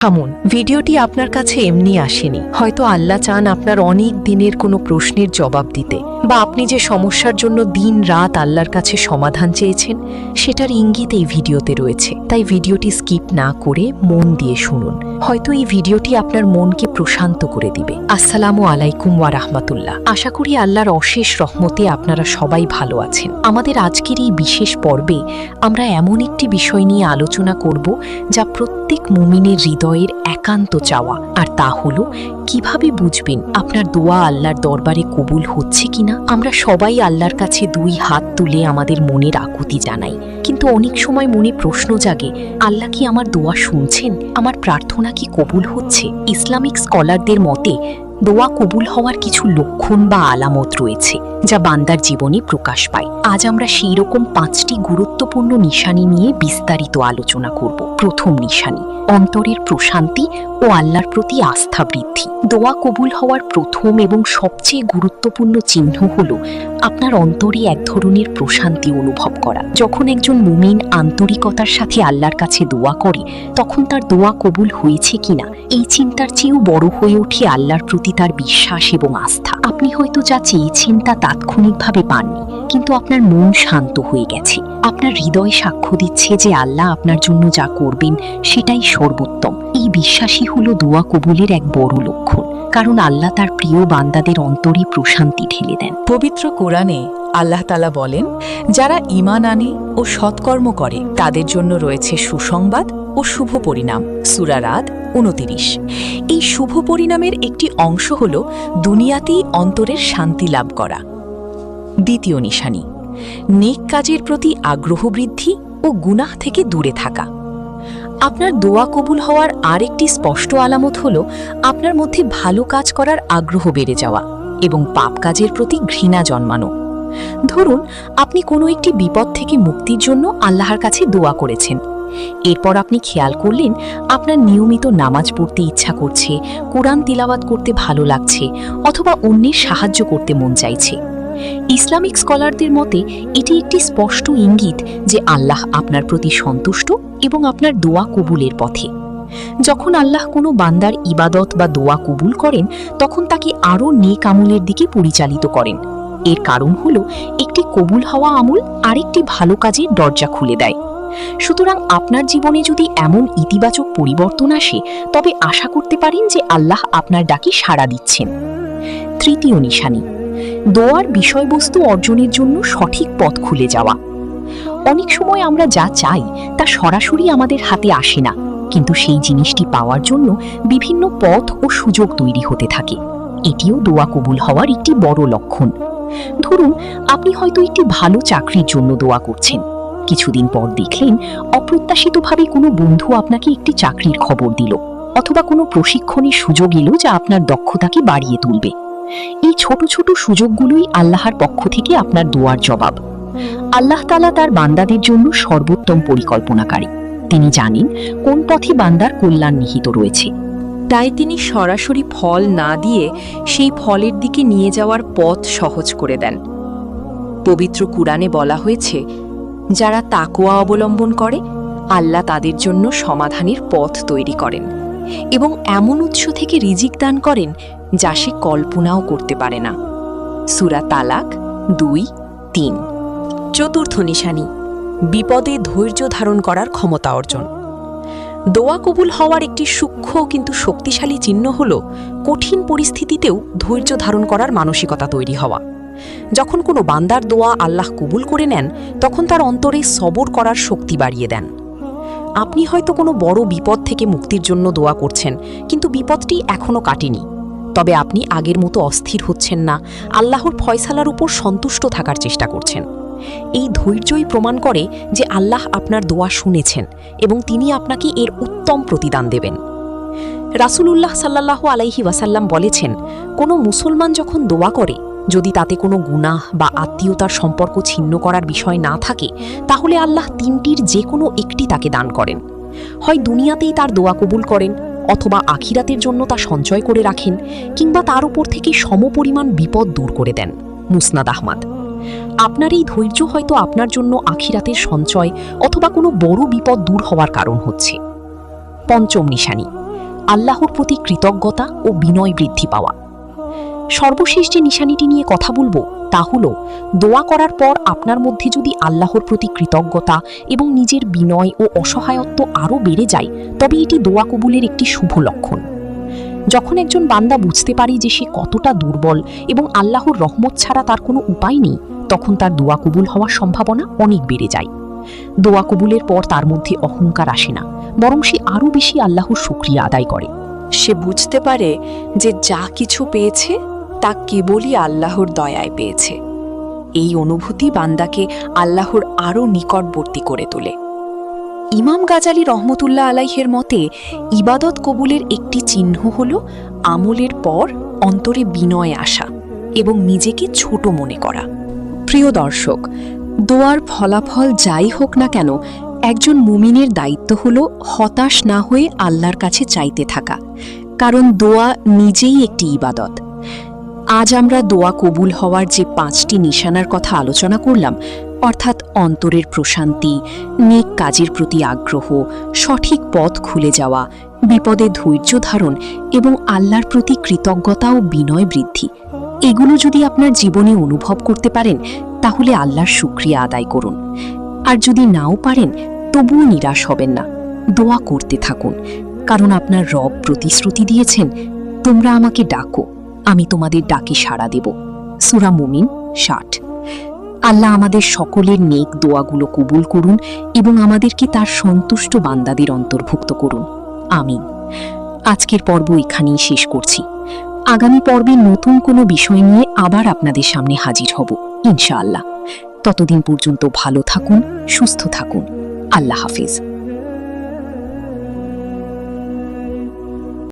থামুন, ভিডিওটি আপনার কাছে এমনি আসেনি। হয়তো আল্লাহ চান আপনার অনেক দিনের কোনো প্রশ্নের জবাব দিতে, বা আপনি যে সমস্যার জন্য দিন রাত আল্লাহর কাছে সমাধান চেয়েছেন সেটার ইঙ্গিত এই ভিডিওতে রয়েছে। তাই ভিডিওটি স্কিপ না করে মন দিয়ে শুনুন। হয়তো এই ভিডিওটি আপনার মনকে প্রশান্ত করে দিবে। আসসালামু আলাইকুম ওয়া রাহমাতুল্লাহ। আশা করি আল্লাহর অশেষ রহমতে আপনারা সবাই ভালো আছেন। আমাদের আজকের এই বিশেষ পর্বে আমরা এমন একটি বিষয় নিয়ে আলোচনা করব যা প্রত্যেক মুমিনের হৃদয়ের একান্ত চাওয়া, আর তা হলো কিভাবে বুঝবেন আপনার দোয়া আল্লাহর দরবারে কবুল হচ্ছে কিনা। আমরা সবাই আল্লাহর কাছে দুই হাত তুলে আমাদের মনের আকুতি জানাই, কিন্তু অনেক সময় মনে প্রশ্ন জাগে, আল্লাহ কি আমার দোয়া শুনছেন? আমার প্রার্থনা কি কবুল হচ্ছে? ইসলামিক স্কলারদের মতে দোয়া কবুল হওয়ার কিছু লক্ষণ বা আলামত রয়েছে যা বান্দার জীবনে প্রকাশ পায়। আজ আমরা সেই রকম 5টি গুরুত্বপূর্ণ নিশানি নিয়ে বিস্তারিত আলোচনা করব। প্রথম নিশানি, অন্তরের প্রশান্তি ও আল্লাহর প্রতি আস্থা বৃদ্ধি। দোয়া কবুল হওয়ার প্রথম এবং সবচেয়ে গুরুত্বপূর্ণ চিহ্ন হলো আপনার অন্তরে এক ধরনের প্রশান্তি অনুভব করা। যখন একজন মুমিন আন্তরিকতার সাথে আল্লাহর কাছে দোয়া করে, তখন তার দোয়া কবুল হয়েছে কিনা এই চিন্তার চেয়েও বড় হয়ে ওঠে আল্লাহর প্রতি তার বিশ্বাস এবং আস্থা। আপনি হয়তো যা চেয়েছেন তা তাৎক্ষণিকভাবে পাননি, কিন্তু আপনার মন শান্ত হয়ে গেছে। আপনার হৃদয় সাক্ষ্য দিচ্ছে যে আল্লাহ আপনার জন্য যা করবেন সেটাই সর্বোত্তম। এই বিশ্বাসই হলো দোয়া কবুলের এক বড় লক্ষণ, কারণ আল্লাহ তার প্রিয় বান্দাদের অন্তরে প্রশান্তি ঢেলে দেন। পবিত্র কোরআনে আল্লাহ তাআলা বলেন, যারা ঈমান আনে ও সৎকর্ম করে তাদের জন্য রয়েছে সুসংবাদ ও শুভ পরিণাম। সূরা রাদ 29। এই শুভ পরিণামের একটি অংশ হল দুনিয়াতেই অন্তরের শান্তি লাভ করা। দ্বিতীয় নিশানি, নেক কাজের প্রতি আগ্রহ বৃদ্ধি ও গুনাহ থেকে দূরে থাকা। আপনার দোয়া কবুল হওয়ার আরেকটি স্পষ্ট আলামত হল আপনার মধ্যে ভালো কাজ করার আগ্রহ বেড়ে যাওয়া এবং পাপ কাজের প্রতি ঘৃণা জন্মানো। ধরুন, আপনি কোনো একটি বিপদ থেকে মুক্তির জন্য আল্লাহর কাছে দোয়া করেছেন। এরপর আপনি খেয়াল করলেন আপনার নিয়মিত নামাজ পড়তে ইচ্ছা করছে, কোরআন তিলাওয়াত করতে ভালো লাগছে, অথবা অন্যের সাহায্য করতে মন চাইছে। ইসলামিক স্কলারদের মতে এটি একটি স্পষ্ট ইঙ্গিত যে আল্লাহ আপনার প্রতি সন্তুষ্ট এবং আপনার দোয়া কবুলের পথে। যখন আল্লাহ কোনো বান্দার ইবাদত বা দোয়া কবুল করেন, তখন তাকে আরও নেক আমলের দিকে পরিচালিত করেন। এর কারণ হলো একটি কবুল হওয়া আমল আরেকটি ভালো কাজের দরজা খুলে দেয়। সুতরাং আপনার জীবনে যদি এমন ইতিবাচক পরিবর্তন আসে, তবে আশা করতে পারেন যে আল্লাহ আপনার ডাকে সাড়া দিচ্ছেন। তৃতীয় নিশানি, দোয়ার বিষয়বস্তু অর্জনের জন্য সঠিক পথ খুলে যাওয়া। অনেক সময় আমরা যা চাই তা সরাসরি আমাদের হাতে আসে না, কিন্তু সেই জিনিসটি পাওয়ার জন্য বিভিন্ন পথ ও সুযোগ তৈরি হতে থাকে। এটিও দোয়া কবুল হওয়ার একটি বড় লক্ষণ। ধরুন, আপনি হয়তো একটি ভালো চাকরির জন্য দোয়া করছেন। কিছুদিন পর দেখলেন অপ্রত্যাশিতভাবে কোনো বন্ধু আপনাকে একটি চাকরির খবর দিল, অথবা কোনো প্রশিক্ষণের সুযোগ এলো যা আপনার দক্ষতাকে বাড়িয়ে তুলবে। এই ছোট ছোট সুযোগগুলোই আল্লাহর পক্ষ থেকে আপনার দোয়ার জবাব। আল্লাহ তাআলা তার বান্দাদের জন্য সর্বোত্তম পরিকল্পনাকারী। তিনি জানেন কোন পথে বান্দার কল্যাণ নিহিত রয়েছে। তাই তিনি সরাসরি ফল না দিয়ে সেই ফলের দিকে নিয়ে যাওয়ার পথ সহজ করে দেন। পবিত্র কুরআনে বলা হয়েছে, যারা তাকওয়া অবলম্বন করে আল্লাহ তাদের জন্য সমাধানের পথ তৈরি করেন এবং এমন উৎস থেকে রিজিক দান করেন যা সে কল্পনাও করতে পারে না। সূরা তালাক 2:3। চতুর্থ নিশানি, বিপদে ধৈর্য ধারণ করার ক্ষমতা অর্জন। দোয়া কবুল হওয়ার একটি সূক্ষ্ম কিন্তু শক্তিশালী চিহ্ন হল কঠিন পরিস্থিতিতেও ধৈর্য ধারণ করার মানসিকতা তৈরি হওয়া। যখন কোনো বান্দার দোয়া আল্লাহ কবুল করে নেন, তখন তার অন্তরে সবর করার শক্তি বাড়িয়ে দেন। আপনি হয়তো কোনো বড় বিপদ থেকে মুক্তির জন্য দোয়া করছেন, কিন্তু বিপদটি এখনও কাটেনি। তবে আপনি আগের মতো অস্থির হচ্ছেন না, আল্লাহর ফয়সালার উপর সন্তুষ্ট থাকার চেষ্টা করছেন। এই ধৈর্যই প্রমাণ করে যে আল্লাহ আপনার দোয়া শুনেছেন এবং তিনি আপনাকে এর উত্তম প্রতিদান দেবেন। রাসূলুল্লাহ সাল্লাল্লাহু আলাইহি ওয়াসাল্লাম বলেছেন, কোনো মুসলমান যখন দোয়া করে, যদি তাতে কোনো গুনাহ বা আত্মীয়তার সম্পর্ক ছিন্ন করার বিষয় না থাকে, তাহলে আল্লাহ 3টির যে কোনো একটি তাকে দান করেন। হয় দুনিয়াতেই তার দোয়া কবুল করেন, অথবা আখিরাতের জন্য তা সঞ্চয় করে রাখেন, কিংবা তার উপর থেকে সমপরিমাণ বিপদ দূর করে দেন। মুসনাদ আহমদ। আপনার এই ধৈর্য হয়তো আপনার জন্য আখিরাতের সঞ্চয় অথবা কোনো বড় বিপদ দূর হওয়ার কারণ হচ্ছে। পঞ্চম নিশানি, আল্লাহর প্রতি কৃতজ্ঞতা ও বিনয় বৃদ্ধি পাওয়া। সর্বশেষ যে নিশানিটি নিয়ে কথা বলবো তা হলো, দোয়া করার পর আপনার মধ্যে যদি আল্লাহর প্রতি কৃতজ্ঞতা এবং নিজের বিনয় ও অসহায়ত্ব আরও বেড়ে যায়, তবে এটি দোয়া কবুলের একটি শুভ লক্ষণ। যখন একজন বান্দা বুঝতে পারে যে সে কতটা দুর্বল এবং আল্লাহর রহমত ছাড়া তার কোনো উপায় নেই, তখন তার দোয়া কবুল হওয়ার সম্ভাবনা অনেক বেড়ে যায়। দোয়া কবুলের পর তার মধ্যে অহংকার আসে না, বরং সে আরও বেশি আল্লাহর শুকরিয়া আদায় করে। সে বুঝতে পারে যে যা কিছু পেয়েছে তা কেবলই আল্লাহর দয়ায় পেয়েছে। এই অনুভূতি বান্দাকে আল্লাহর আরও নিকটবর্তী করে তোলে। ইমাম গাজালি রহমতুল্লাহ আলাইহের মতে ইবাদত কবুলের একটি চিহ্ন হল আমলের পর অন্তরে বিনয় আসা এবং নিজেকে ছোট মনে করা। প্রিয় দর্শক, দোয়ার ফলাফল যাই হোক না কেন, একজন মুমিনের দায়িত্ব হল হতাশ না হয়ে আল্লাহর কাছে চাইতে থাকা, কারণ দোয়া নিজেই একটি ইবাদত। আজ আমরা দোয়া কবুল হওয়ার যে 5টি নিশানার কথা আলোচনা করলাম, অর্থাৎ অন্তরের প্রশান্তি, নেক কাজের প্রতি আগ্রহ, সঠিক পথ খুলে যাওয়া, বিপদে ধৈর্য ধারণ এবং আল্লাহর প্রতি কৃতজ্ঞতা ও বিনয় বৃদ্ধি, এগুলো যদি আপনার জীবনে অনুভব করতে পারেন, তাহলে আল্লাহর শুকরিয়া আদায় করুন। আর যদি নাও পারেন, তবুও নিরাশ হবেন না, দোয়া করতে থাকুন, কারণ আপনার রব প্রতিশ্রুতি দিয়েছেন, তোমরা আমাকে ডাকো, আমি তোমাদের ডাকে সাড়া দেব। সূরা মুমিন 60। আল্লাহ আমাদের সকলের নেক দোয়াগুলো কবুল করুন এবং আমাদেরকে তার সন্তুষ্ট বান্দাদের অন্তর্ভুক্ত করুন। আমিন। আজকের পর্ব এখানেই শেষ করছি। আগামী পর্বে নতুন কোনো বিষয় নিয়ে আবার আপনাদের সামনে হাজির হব ইনশাআল্লাহ। ততদিন পর্যন্ত ভালো থাকুন, সুস্থ থাকুন। আল্লাহ হাফেজ।